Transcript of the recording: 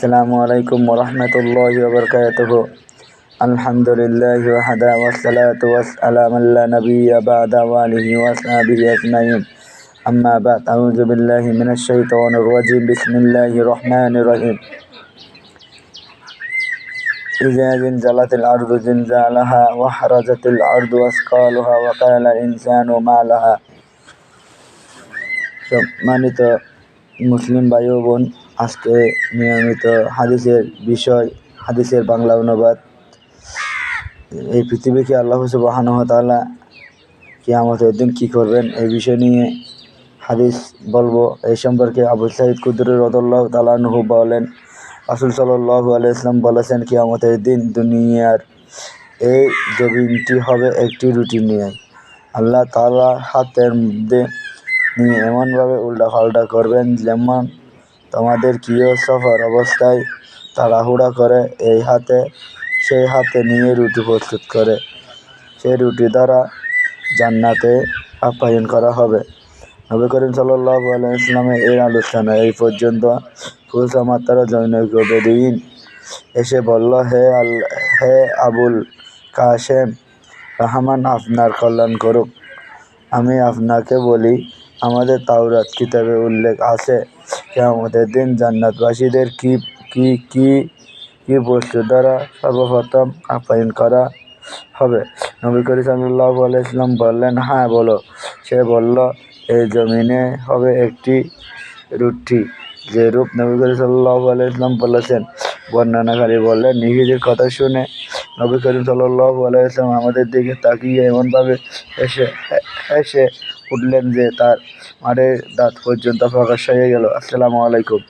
আসসালামু আলাইকুম ওয়া রাহমাতুল্লাহি ওয়া বারাকাতুহু। আলহামদুলিল্লাহি ওয়াহদা ওয়াসসালাতু ওয়াসসালামু আলা নাবিয়্যা বা'দা ওয়া আলিহি ওয়া সাহবিহি আজমাইন। আম্মা বা'দ, আউযু বিল্লাহি মিনাশ শাইতানির রাজীম। বিসমিল্লাহির রহমানির রহিম। ইযা জালজালাতিল আরদু জিলজালাহা ওয়া আখরাজাতিল আরদু আসকালাহা ওয়া ক্বালাল ইনসানু মা লাহা। সম্মানিত মুসলিম ভাই ও বোন, আজকে নিয়মিত হাদিসের বিষয়, হাদিসের বাংলা অনুবাদ। এই পৃথিবীকে আল্লাহ সুবহানাহু ওয়া তাআলা কিয়ামতের দিন কী করবেন এই বিষয় নিয়ে হাদিস বলবো। এই সম্পর্কে আবু সাঈদ খুদরি রাদিয়াল্লাহু তাআলা আনহু বলেন, রাসূল সাল্লাল্লাহু আলাইহি ওয়াসাল্লাম বলেছেন, কিয়ামতের দিন দুনিয়ার এই জমিনটি হবে একটি রুটি নিয়ে। আল্লাহ তাআলা হাতের মধ্যে নিয়ে এমনভাবে উল্টাপাল্টা করবেন যেমন তোমাদের কেউ সফর অবস্থায় তাড়াহুড়া করে সেই হাতে নিয়ে রুটি প্রস্তুত করে, সেই রুটি দ্বারা জান্নাতে আপ্যায়ন করা হবে। নবী করিম সাল্লাল্লাহু আলাইহি ওয়াসাল্লামের এই আলোচনা এই পর্যন্ত পৌঁছা মাত্র জনৈক বেদুইন এসে বলল, হে আবুল কাসেম, রহমান আপনার কল্যাণ করুক। আমি আপনাকে বলি, আমাদের তাওরাত কিতাবে উল্লেখ আছে কিয়ামতের দিন জান্নাতবাসীদের কি বস্তু দ্বারা সর্বপ্রথম আপ্যায়ন করা হবে। নবী করিম সাল্লাল্লাহু আলাইহি ওয়াসাল্লাম বললেন, হ্যাঁ বলো। সে বলল, এই জমিনে হবে একটি রুটি, যে রূপ নবী করিম সাল্লাল্লাহু আলাইহি ওয়াসাল্লাম বলেছেন। বর্ণনাকারী বললেন, নিহিতের কথা শুনে নবী করিম সাল্লাল্লাহু আলাইহি ওয়াসাল্লাম আমাদের দিকে তাকিয়ে এমনভাবে হেসে উঠলেন যে তার মাঠের দাঁত পর্যন্ত প্রকাশ হয়ে গেল। আসসালামু আলাইকুম।